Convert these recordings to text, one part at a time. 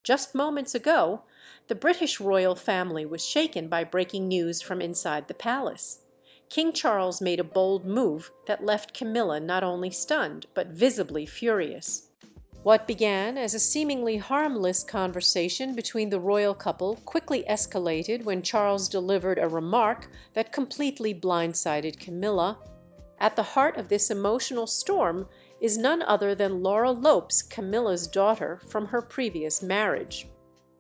Just moments ago, the British royal family was shaken by breaking news from inside the palace. King Charles made a bold move that left Camilla not only stunned, but visibly furious. What began as a seemingly harmless conversation between the royal couple quickly escalated when Charles delivered a remark that completely blindsided Camilla. At the heart of this emotional storm is none other than Laura Lopes, Camilla's daughter from her previous marriage.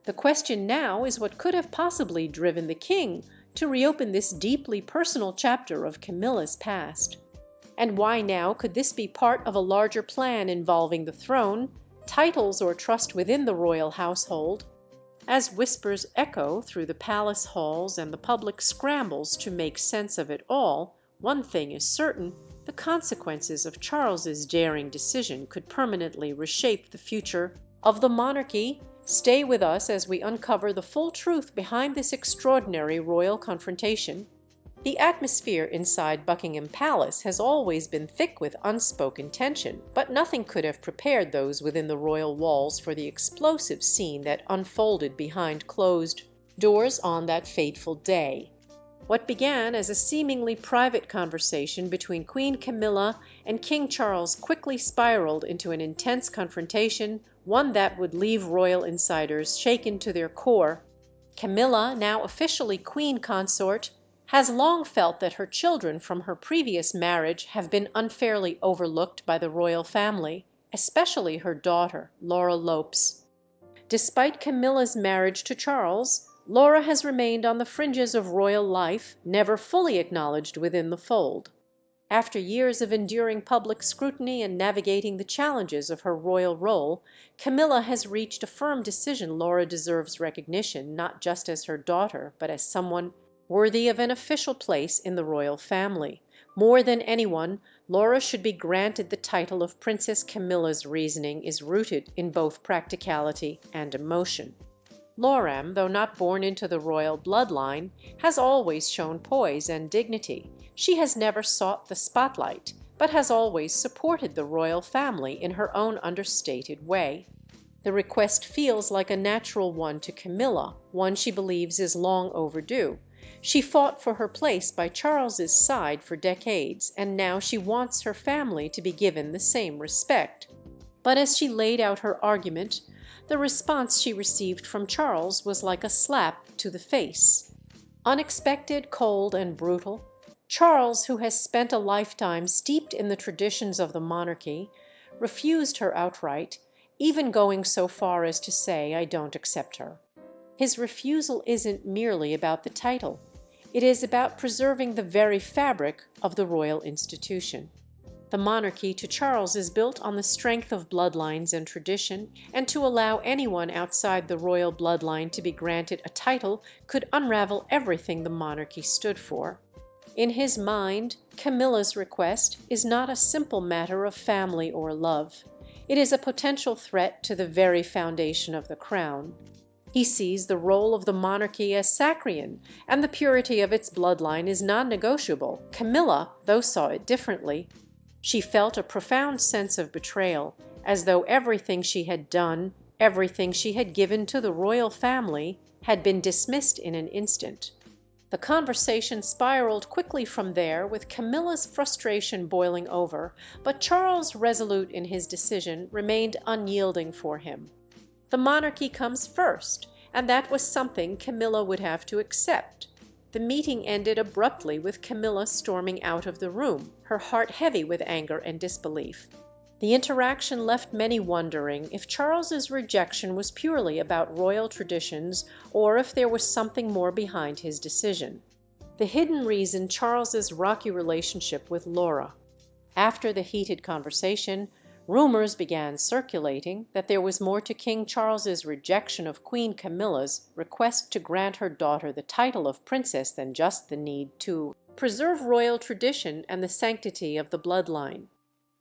The question now is what could have possibly driven the king to reopen this deeply personal chapter of Camilla's past. And why now could this be part of a larger plan involving the throne, titles, or trust within the royal household? As whispers echo through the palace halls and the public scrambles to make sense of it all, one thing is certain: the consequences of Charles's daring decision could permanently reshape the future of the monarchy. Stay with us as we uncover the full truth behind this extraordinary royal confrontation. The atmosphere inside Buckingham Palace has always been thick with unspoken tension, but nothing could have prepared those within the royal walls for the explosive scene that unfolded behind closed doors on that fateful day. What began as a seemingly private conversation between Queen Camilla and King Charles quickly spiraled into an intense confrontation, one that would leave royal insiders shaken to their core. Camilla, now officially queen consort, has long felt that her children from her previous marriage have been unfairly overlooked by the royal family, especially her daughter, Laura Lopes. Despite Camilla's marriage to Charles, Laura has remained on the fringes of royal life, never fully acknowledged within the fold. After years of enduring public scrutiny and navigating the challenges of her royal role, Camilla has reached a firm decision: Laura deserves recognition, not just as her daughter, but as someone worthy of an official place in the royal family. More than anyone, Laura should be granted the title of Princess. Camilla's reasoning is rooted in both practicality and emotion. Laura, though not born into the royal bloodline, has always shown poise and dignity. She has never sought the spotlight, but has always supported the royal family in her own understated way. The request feels like a natural one to Camilla, one she believes is long overdue. She fought for her place by Charles's side for decades, and now she wants her family to be given the same respect. But as she laid out her argument, the response she received from Charles was like a slap to the face. Unexpected, cold, and brutal, Charles, who has spent a lifetime steeped in the traditions of the monarchy, refused her outright, even going so far as to say, "I don't accept her." His refusal isn't merely about the title. It is about preserving the very fabric of the royal institution. The monarchy to Charles is built on the strength of bloodlines and tradition, and to allow anyone outside the royal bloodline to be granted a title could unravel everything the monarchy stood for. In his mind, Camilla's request is not a simple matter of family or love. It is a potential threat to the very foundation of the crown. He sees the role of the monarchy as sacrian, and the purity of its bloodline is non-negotiable. Camilla, though, saw it differently. She felt a profound sense of betrayal, as though everything she had done, everything she had given to the royal family, had been dismissed in an instant. The conversation spiraled quickly from there, with Camilla's frustration boiling over, but Charles, resolute in his decision, remained unyielding for him. The monarchy comes first, and that was something Camilla would have to accept. The meeting ended abruptly with Camilla storming out of the room, her heart heavy with anger and disbelief. The interaction left many wondering if Charles's rejection was purely about royal traditions or if there was something more behind his decision. The hidden reason: Charles's rocky relationship with Laura. After the heated conversation, rumors began circulating that there was more to King Charles's rejection of Queen Camilla's request to grant her daughter the title of princess than just the need to preserve royal tradition and the sanctity of the bloodline.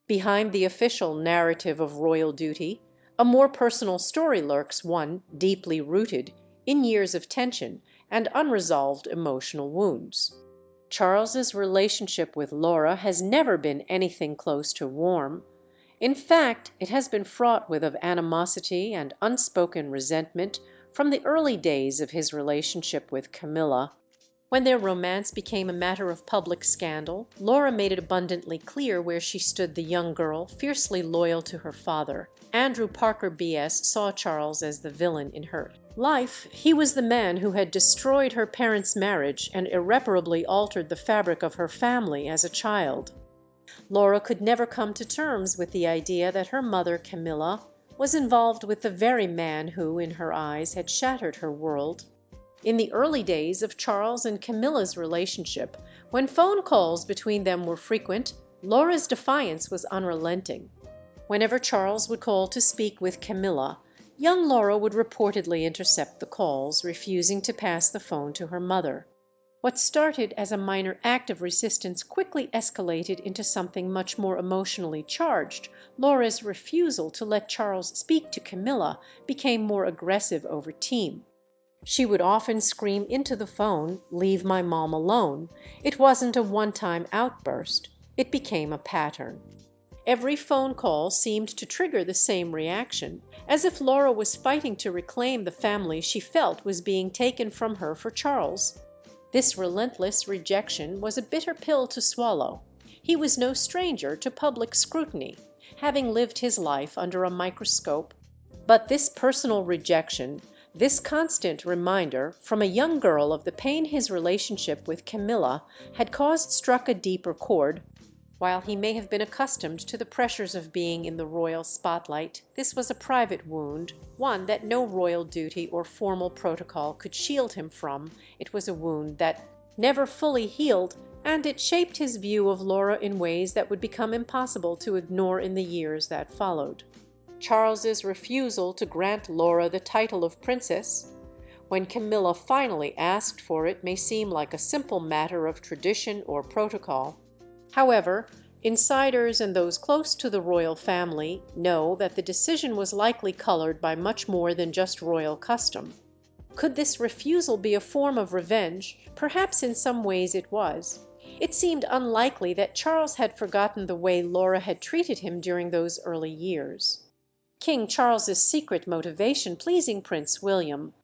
Behind the official narrative of royal duty, a more personal story lurks, one deeply rooted in years of tension and unresolved emotional wounds. Charles's relationship with Laura has never been anything close to warm. In fact, it has been fraught with of animosity and unspoken resentment from the early days of his relationship with Camilla. When their romance became a matter of public scandal, Laura made it abundantly clear where she stood. The young girl, fiercely loyal to her father. Andrew Parker B.S. saw Charles as the villain in her life. He was the man who had destroyed her parents' marriage and irreparably altered the fabric of her family as a child. Laura could never come to terms with the idea that her mother, Camilla, was involved with the very man who, in her eyes, had shattered her world. In the early days of Charles and Camilla's relationship, when phone calls between them were frequent, Laura's defiance was unrelenting. Whenever Charles would call to speak with Camilla, young Laura would reportedly intercept the calls, refusing to pass the phone to her mother. What started as a minor act of resistance quickly escalated into something much more emotionally charged. Laura's refusal to let Charles speak to Camilla became more aggressive over time. She would often scream into the phone, "Leave my mom alone." It wasn't a one-time outburst. It became a pattern. Every phone call seemed to trigger the same reaction, as if Laura was fighting to reclaim the family she felt was being taken from her for Charles. This relentless rejection was a bitter pill to swallow. He was no stranger to public scrutiny, having lived his life under a microscope. But this personal rejection, this constant reminder from a young girl of the pain his relationship with Camilla had caused, struck a deeper chord. While he may have been accustomed to the pressures of being in the royal spotlight, this was a private wound, one that no royal duty or formal protocol could shield him from. It was a wound that never fully healed, and it shaped his view of Laura in ways that would become impossible to ignore in the years that followed. Charles's refusal to grant Laura the title of princess, when Camilla finally asked for it, may seem like a simple matter of tradition or protocol. However, insiders and those close to the royal family know that the decision was likely colored by much more than just royal custom. Could this refusal be a form of revenge? Perhaps in some ways it was. It seemed unlikely that Charles had forgotten the way Laura had treated him during those early years. King Charles's secret motivation pleasing Prince William.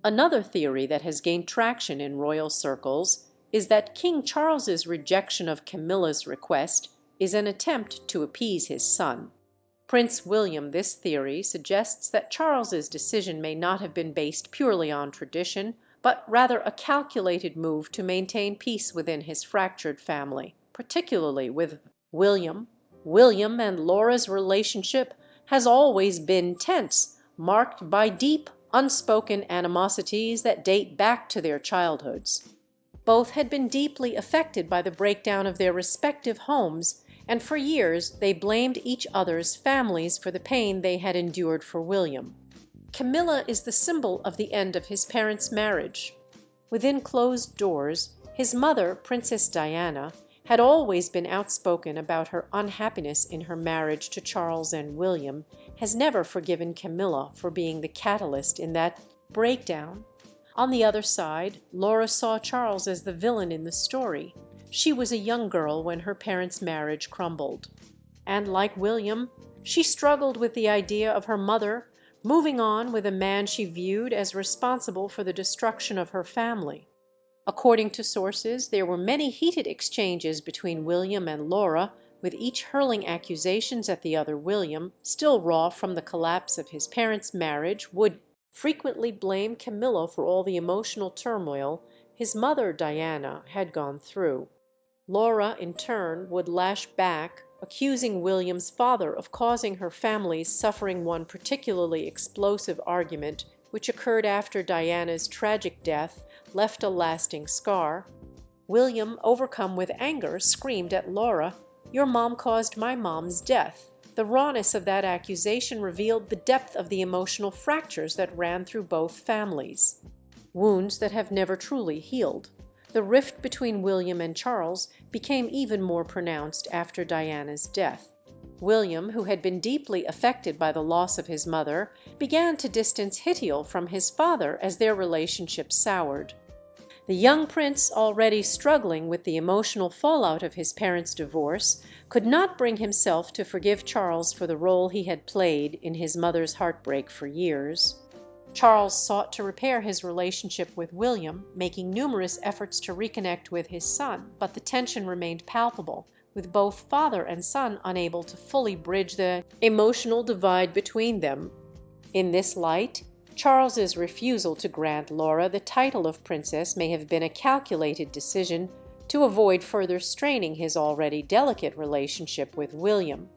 Another theory that has gained traction in royal circles is that King Charles's rejection of Camilla's request is an attempt to appease his son. Prince William, this theory suggests that Charles's decision may not have been based purely on tradition, but rather a calculated move to maintain peace within his fractured family, particularly with William. William and Laura's relationship has always been tense, marked by deep, unspoken animosities that date back to their childhoods. Both had been deeply affected by the breakdown of their respective homes, and for years they blamed each other's families for the pain they had endured for William. Camilla is the symbol of the end of his parents' marriage. Within closed doors, his mother, Princess Diana, had always been outspoken about her unhappiness in her marriage to Charles, and William has never forgiven Camilla for being the catalyst in that breakdown. On the other side, Laura saw Charles as the villain in the story. She was a young girl when her parents' marriage crumbled. And like William, she struggled with the idea of her mother moving on with a man she viewed as responsible for the destruction of her family. According to sources, there were many heated exchanges between William and Laura, with each hurling accusations at the other. William, still raw from the collapse of his parents' marriage, would frequently blame Camilla for all the emotional turmoil his mother, Diana, had gone through. Laura, in turn, would lash back, accusing William's father of causing her family's suffering. One particularly explosive argument, which occurred after Diana's tragic death, left a lasting scar. William, overcome with anger, screamed at Laura, "Your mom caused my mom's death." The rawness of that accusation revealed the depth of the emotional fractures that ran through both families. Wounds that have never truly healed. The rift between William and Charles became even more pronounced after Diana's death. William, who had been deeply affected by the loss of his mother, began to distance Hittiel from his father as their relationship soured. The young prince, already struggling with the emotional fallout of his parents' divorce, could not bring himself to forgive Charles for the role he had played in his mother's heartbreak for years. Charles sought to repair his relationship with William, making numerous efforts to reconnect with his son, but the tension remained palpable, with both father and son unable to fully bridge the emotional divide between them. In this light, Charles's refusal to grant Laura the title of princess may have been a calculated decision to avoid further straining his already delicate relationship with William.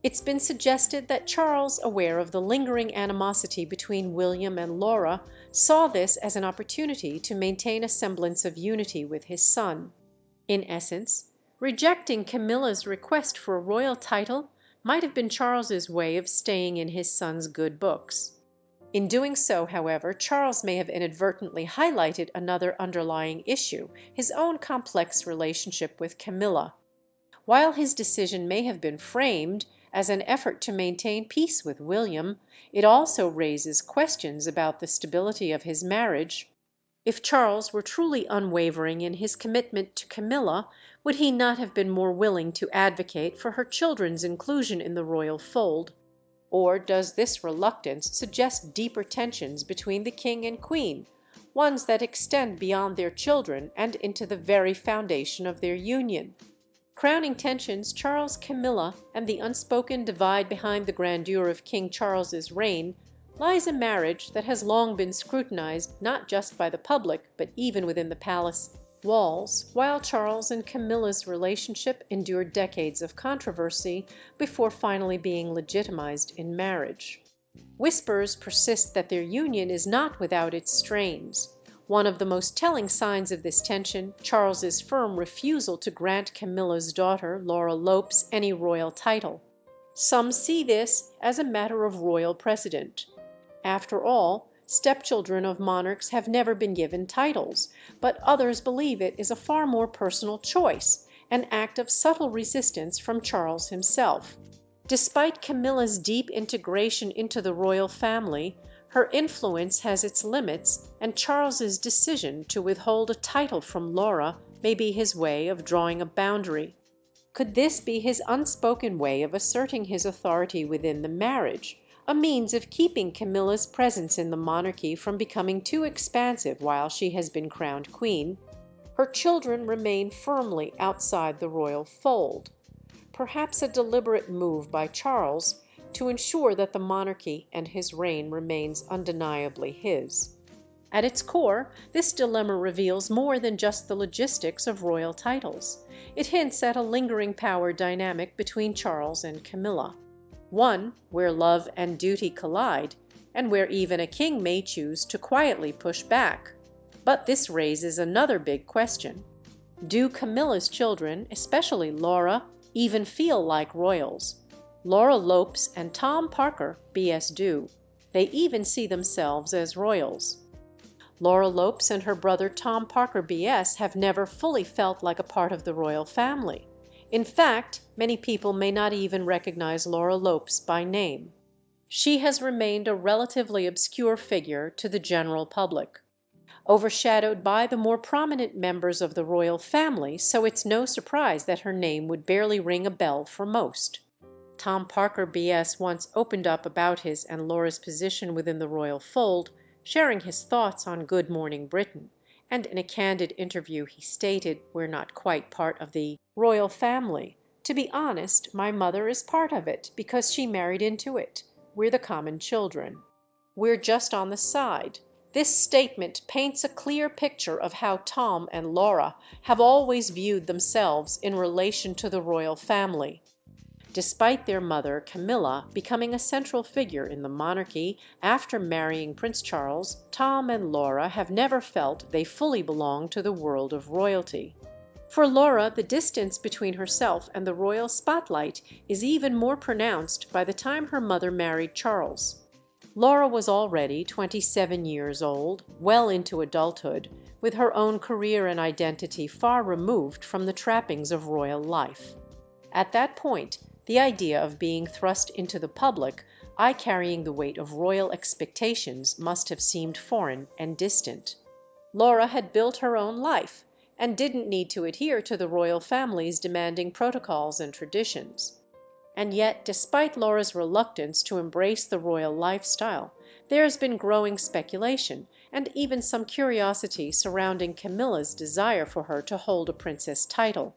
It's been suggested that Charles, aware of the lingering animosity between William and Laura, saw this as an opportunity to maintain a semblance of unity with his son. In essence, rejecting Camilla's request for a royal title might have been Charles's way of staying in his son's good books. In doing so, however, Charles may have inadvertently highlighted another underlying issue, his own complex relationship with Camilla. While his decision may have been framed as an effort to maintain peace with William, it also raises questions about the stability of his marriage. If Charles were truly unwavering in his commitment to Camilla, would he not have been more willing to advocate for her children's inclusion in the royal fold? Or does this reluctance suggest deeper tensions between the king and queen, ones that extend beyond their children and into the very foundation of their union? Crowning tensions, Charles, Camilla, and the unspoken divide behind the grandeur of King Charles's reign, lies a marriage that has long been scrutinized not just by the public but even within the palace walls, while Charles and Camilla's relationship endured decades of controversy before finally being legitimized in marriage. Whispers persist that their union is not without its strains. One of the most telling signs of this tension, Charles's firm refusal to grant Camilla's daughter, Laura Lopes, any royal title. Some see this as a matter of royal precedent. After all, stepchildren of monarchs have never been given titles, but others believe it is a far more personal choice, an act of subtle resistance from Charles himself. Despite Camilla's deep integration into the royal family, her influence has its limits, and Charles's decision to withhold a title from Laura may be his way of drawing a boundary. Could this be his unspoken way of asserting his authority within the marriage, a means of keeping Camilla's presence in the monarchy from becoming too expansive while she has been crowned queen? Her children remain firmly outside the royal fold. Perhaps a deliberate move by Charles to ensure that the monarchy and his reign remains undeniably his. At its core, this dilemma reveals more than just the logistics of royal titles. It hints at a lingering power dynamic between Charles and Camilla. One where love and duty collide, and where even a king may choose to quietly push back. But this raises another big question. Do Camilla's children, especially Laura, even feel like royals? Laura Lopes and Tom Parker, B.S. do. They even see themselves as royals. Laura Lopes and her brother Tom Parker, B.S. have never fully felt like a part of the royal family. In fact, many people may not even recognize Laura Lopes by name. She has remained a relatively obscure figure to the general public, overshadowed by the more prominent members of the royal family, so it's no surprise that her name would barely ring a bell for most. Tom Parker, B.S. once opened up about his and Laura's position within the royal fold, sharing his thoughts on Good Morning Britain, and in a candid interview he stated, "We're not quite part of the royal family. To be honest, my mother is part of it because she married into it. We're the common children. We're just on the side." This statement paints a clear picture of how Tom and Laura have always viewed themselves in relation to the royal family. Despite their mother, Camilla, becoming a central figure in the monarchy after marrying Prince Charles, Tom and Laura have never felt they fully belong to the world of royalty. For Laura, the distance between herself and the royal spotlight is even more pronounced by the time her mother married Charles. Laura was already 27 years old, well into adulthood, with her own career and identity far removed from the trappings of royal life. At that point, the idea of being thrust into the public, carrying the weight of royal expectations, must have seemed foreign and distant. Laura had built her own life and didn't need to adhere to the royal family's demanding protocols and traditions. And yet, despite Laura's reluctance to embrace the royal lifestyle, there has been growing speculation and even some curiosity surrounding Camilla's desire for her to hold a princess title.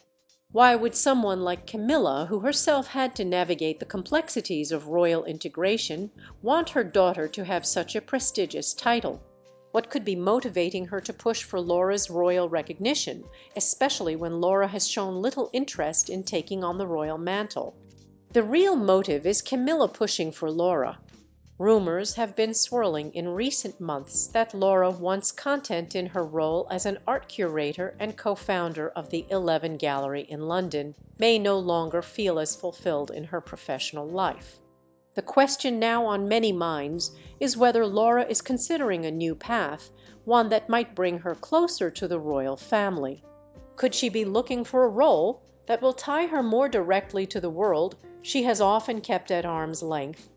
Why would someone like Camilla, who herself had to navigate the complexities of royal integration, want her daughter to have such a prestigious title? What could be motivating her to push for Laura's royal recognition, especially when Laura has shown little interest in taking on the royal mantle? The real motive is Camilla pushing for Laura. Rumors have been swirling in recent months that Laura, once content in her role as an art curator and co-founder of the 11 Gallery in London, may no longer feel as fulfilled in her professional life. The question now on many minds is whether Laura is considering a new path, one that might bring her closer to the royal family. Could she be looking for a role that will tie her more directly to the world she has often kept at arm's length?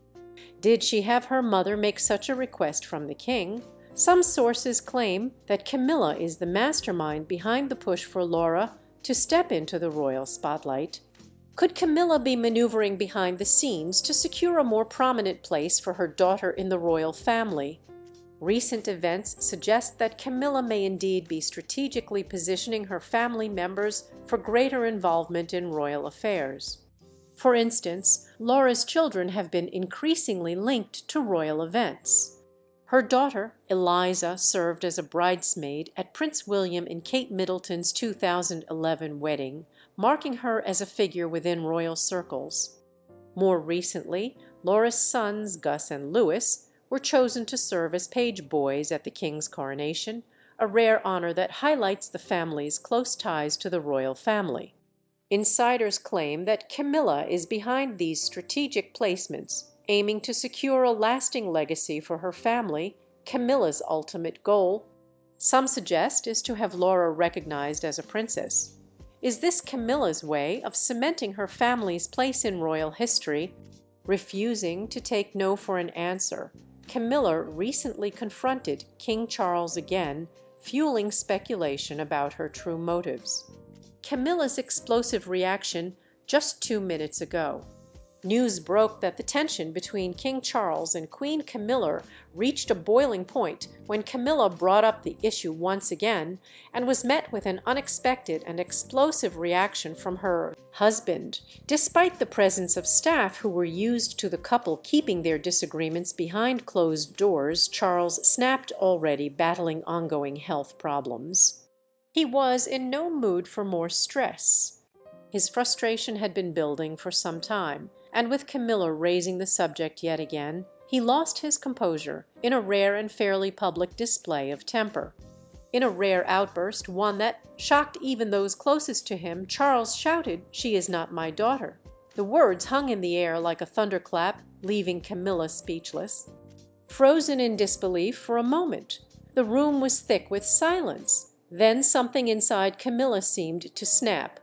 Did she have her mother make such a request from the king? Some sources claim that Camilla is the mastermind behind the push for Laura to step into the royal spotlight. Could Camilla be maneuvering behind the scenes to secure a more prominent place for her daughter in the royal family? Recent events suggest that Camilla may indeed be strategically positioning her family members for greater involvement in royal affairs. For instance, Laura's children have been increasingly linked to royal events. Her daughter, Eliza, served as a bridesmaid at Prince William and Kate Middleton's 2011 wedding, marking her as a figure within royal circles. More recently, Laura's sons, Gus and Louis, were chosen to serve as page boys at the king's coronation, a rare honor that highlights the family's close ties to the royal family. Insiders claim that Camilla is behind these strategic placements, aiming to secure a lasting legacy for her family, Camilla's ultimate goal. Some suggest is to have Laura recognized as a princess. Is this Camilla's way of cementing her family's place in royal history? Refusing to take no for an answer, Camilla recently confronted King Charles again, fueling speculation about her true motives. Camilla's explosive reaction just 2 minutes ago. News broke that the tension between King Charles and Queen Camilla reached a boiling point when Camilla brought up the issue once again and was met with an unexpected and explosive reaction from her husband. Despite the presence of staff who were used to the couple keeping their disagreements behind closed doors, Charles snapped, already battling ongoing health problems. He was in no mood for more stress. His frustration had been building for some time, and with Camilla raising the subject yet again, he lost his composure in a rare and fairly public display of temper. In a rare outburst, one that shocked even those closest to him, Charles shouted, "She is not my daughter." The words hung in the air like a thunderclap, leaving Camilla speechless. Frozen in disbelief for a moment, the room was thick with silence. Then something inside Camilla seemed to snap.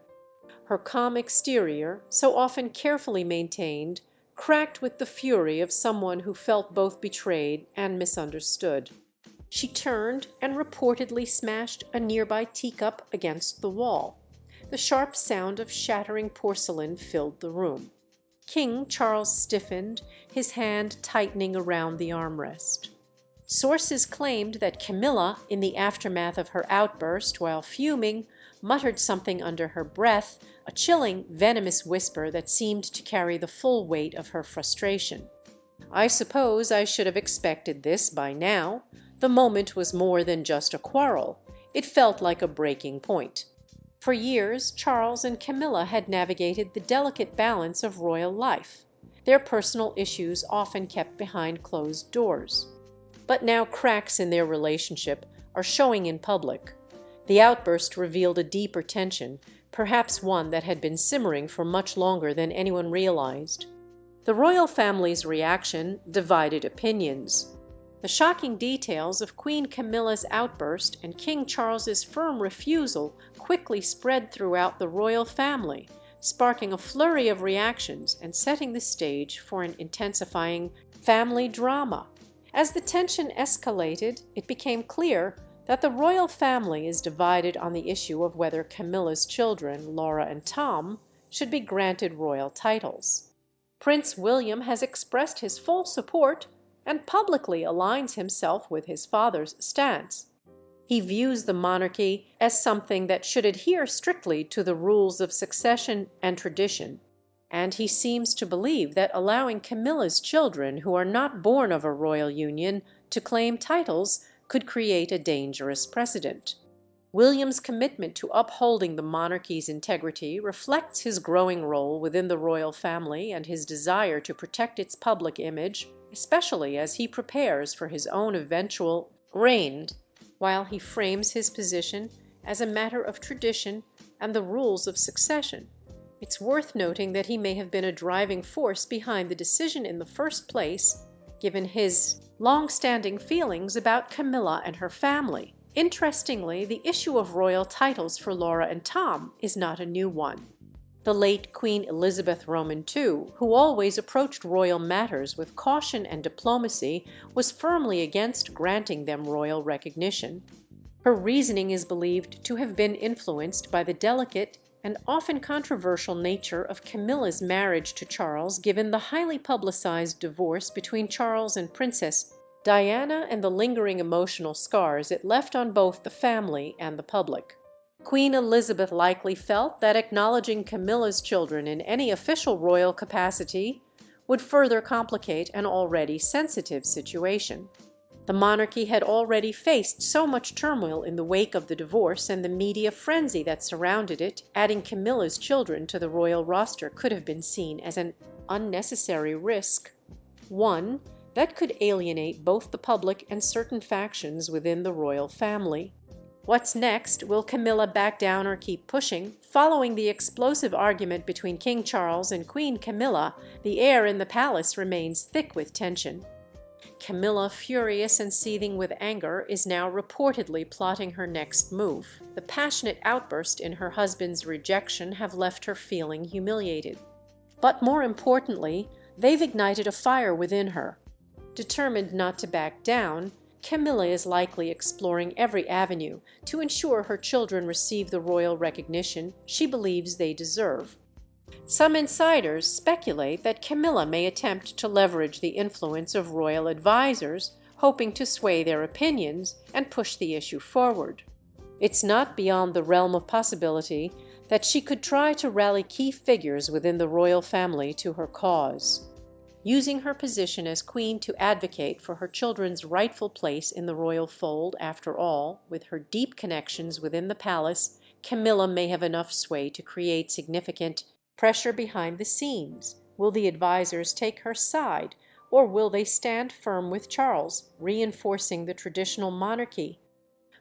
Her calm exterior, so often carefully maintained, cracked with the fury of someone who felt both betrayed and misunderstood. She turned and reportedly smashed a nearby teacup against the wall. The sharp sound of shattering porcelain filled the room. King Charles stiffened, his hand tightening around the armrest. Sources claimed that Camilla, in the aftermath of her outburst while fuming, muttered something under her breath, a chilling, venomous whisper that seemed to carry the full weight of her frustration. "I suppose I should have expected this by now." The moment was more than just a quarrel. It felt like a breaking point. For years, Charles and Camilla had navigated the delicate balance of royal life, their personal issues often kept behind closed doors. But now cracks in their relationship are showing in public. The outburst revealed a deeper tension, perhaps one that had been simmering for much longer than anyone realized. The royal family's reaction divided opinions. The shocking details of Queen Camilla's outburst and King Charles's firm refusal quickly spread throughout the royal family, sparking a flurry of reactions and setting the stage for an intensifying family drama. As the tension escalated, it became clear that the royal family is divided on the issue of whether Camilla's children, Laura and Tom, should be granted royal titles. Prince William has expressed his full support and publicly aligns himself with his father's stance. He views the monarchy as something that should adhere strictly to the rules of succession and tradition, and he seems to believe that allowing Camilla's children, who are not born of a royal union, to claim titles could create a dangerous precedent. William's commitment to upholding the monarchy's integrity reflects his growing role within the royal family and his desire to protect its public image, especially as he prepares for his own eventual reign, while he frames his position as a matter of tradition and the rules of succession. It's worth noting that he may have been a driving force behind the decision in the first place, given his long-standing feelings about Camilla and her family. Interestingly, the issue of royal titles for Laura and Tom is not a new one. The late Queen Elizabeth Roman II, who always approached royal matters with caution and diplomacy, was firmly against granting them royal recognition. Her reasoning is believed to have been influenced by the delicate and often controversial nature of Camilla's marriage to Charles, given the highly publicized divorce between Charles and Princess Diana and the lingering emotional scars it left on both the family and the public. Queen Elizabeth likely felt that acknowledging Camilla's children in any official royal capacity would further complicate an already sensitive situation. The monarchy had already faced so much turmoil in the wake of the divorce and the media frenzy that surrounded it. Adding Camilla's children to the royal roster could have been seen as an unnecessary risk, one that could alienate both the public and certain factions within the royal family. What's next? Will Camilla back down or keep pushing? Following the explosive argument between King Charles and Queen Camilla, the air in the palace remains thick with tension. Camilla, furious and seething with anger, is now reportedly plotting her next move. The passionate outburst in her husband's rejection have left her feeling humiliated. But more importantly, they've ignited a fire within her. Determined not to back down, Camilla is likely exploring every avenue to ensure her children receive the royal recognition she believes they deserve. Some insiders speculate that Camilla may attempt to leverage the influence of royal advisors, hoping to sway their opinions and push the issue forward. It's not beyond the realm of possibility that she could try to rally key figures within the royal family to her cause. Using her position as queen to advocate for her children's rightful place in the royal fold, after all, with her deep connections within the palace, Camilla may have enough sway to create significant pressure behind the scenes. Will the advisors take her side, or will they stand firm with Charles, reinforcing the traditional monarchy?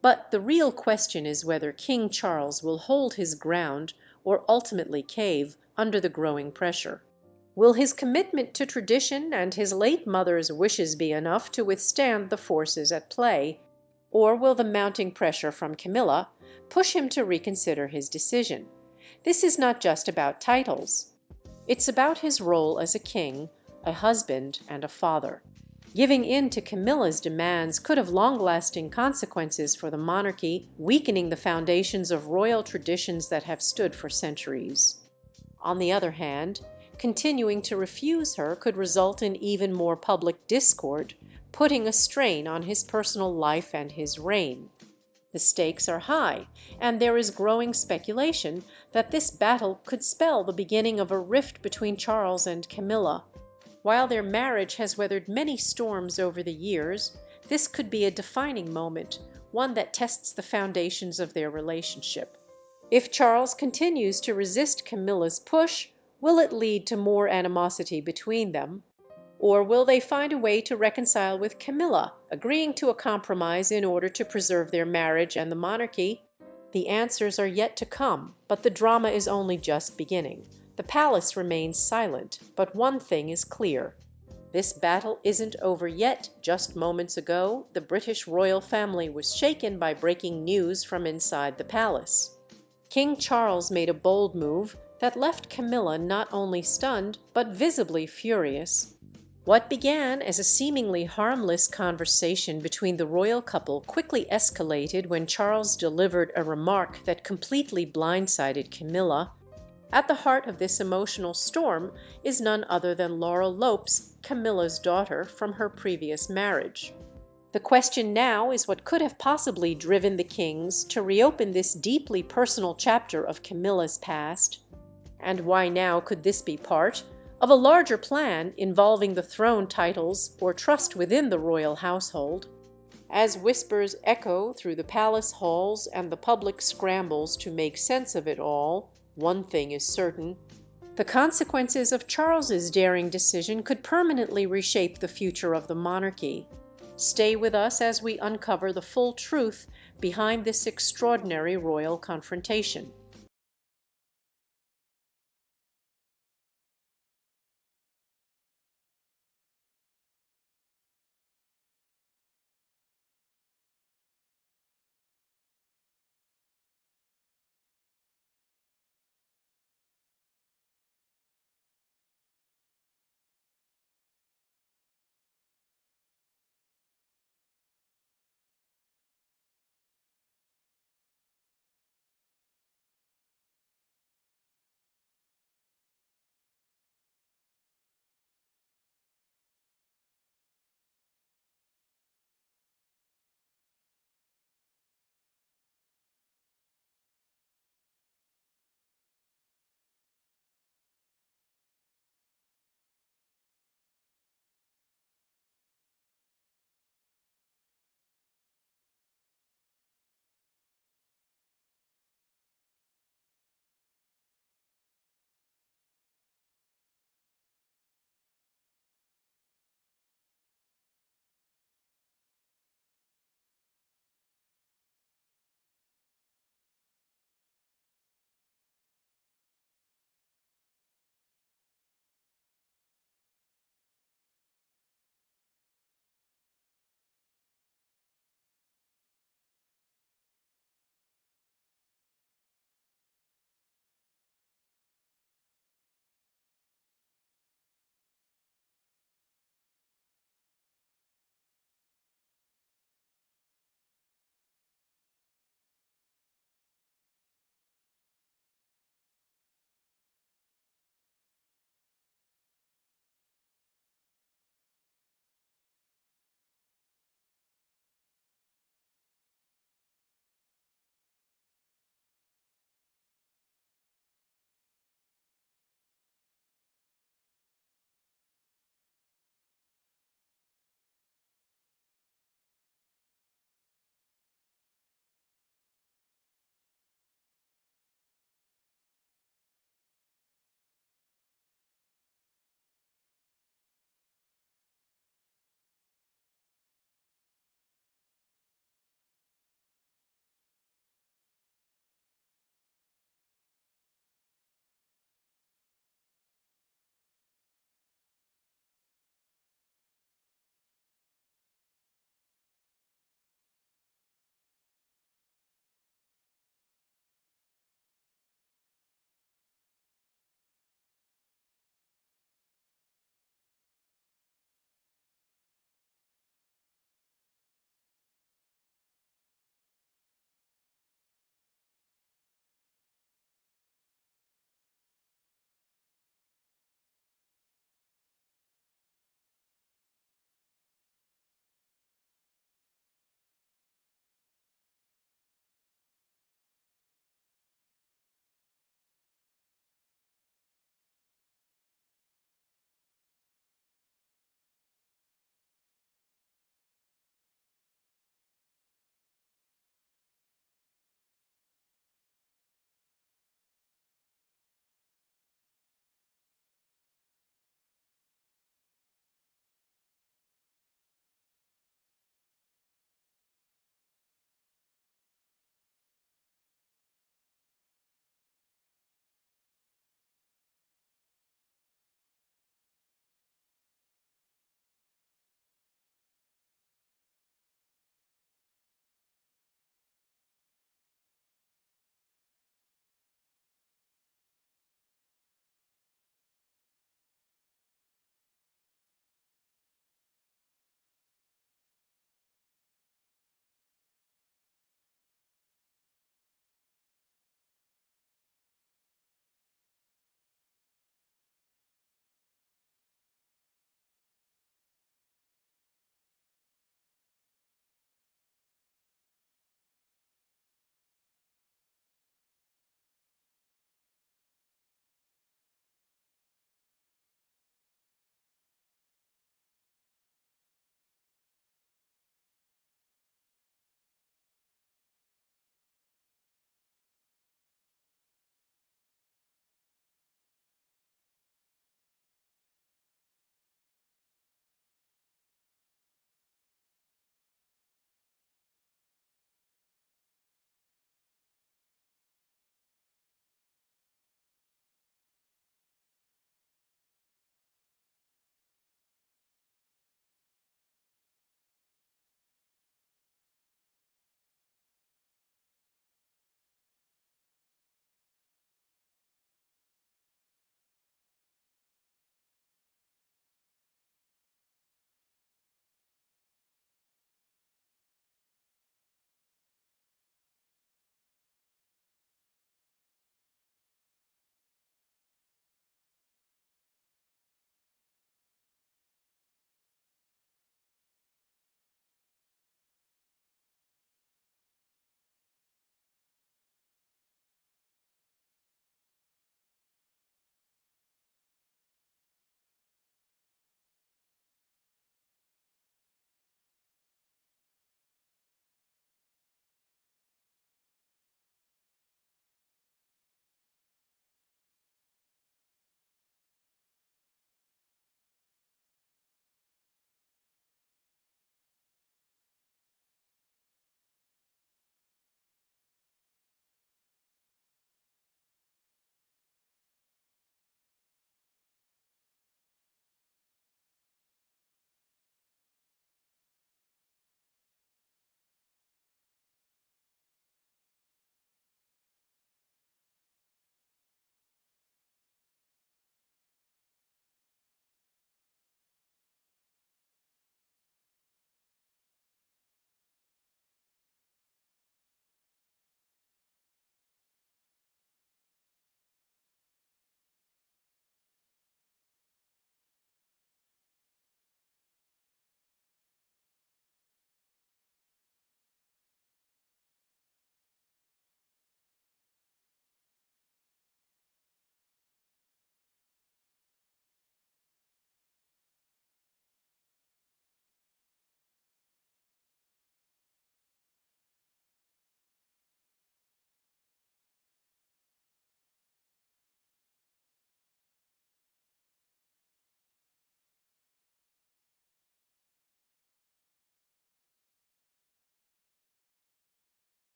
But the real question is whether King Charles will hold his ground or ultimately cave under the growing pressure. Will his commitment to tradition and his late mother's wishes be enough to withstand the forces at play, or will the mounting pressure from Camilla push him to reconsider his decision? This is not just about titles. It's about his role as a king, a husband, and a father. Giving in to Camilla's demands could have long-lasting consequences for the monarchy, weakening the foundations of royal traditions that have stood for centuries. On the other hand, continuing to refuse her could result in even more public discord, putting a strain on his personal life and his reign. The stakes are high, and there is growing speculation that this battle could spell the beginning of a rift between Charles and Camilla. While their marriage has weathered many storms over the years, this could be a defining moment, one that tests the foundations of their relationship. If Charles continues to resist Camilla's push, will it lead to more animosity between them? Or will they find a way to reconcile with Camilla, agreeing to a compromise in order to preserve their marriage and the monarchy? The answers are yet to come, but the drama is only just beginning. The palace remains silent, but one thing is clear. This battle isn't over yet. Just moments ago, the British royal family was shaken by breaking news from inside the palace. King Charles made a bold move that left Camilla not only stunned, but visibly furious. What began as a seemingly harmless conversation between the royal couple quickly escalated when Charles delivered a remark that completely blindsided Camilla. At the heart of this emotional storm is none other than Laurel Lopes, Camilla's daughter from her previous marriage. The question now is what could have possibly driven the kings to reopen this deeply personal chapter of Camilla's past, and why now could this be part of a larger plan involving the throne titles or trust within the royal household. As whispers echo through the palace halls and the public scrambles to make sense of it all, one thing is certain: the consequences of Charles's daring decision could permanently reshape the future of the monarchy. Stay with us as we uncover the full truth behind this extraordinary royal confrontation.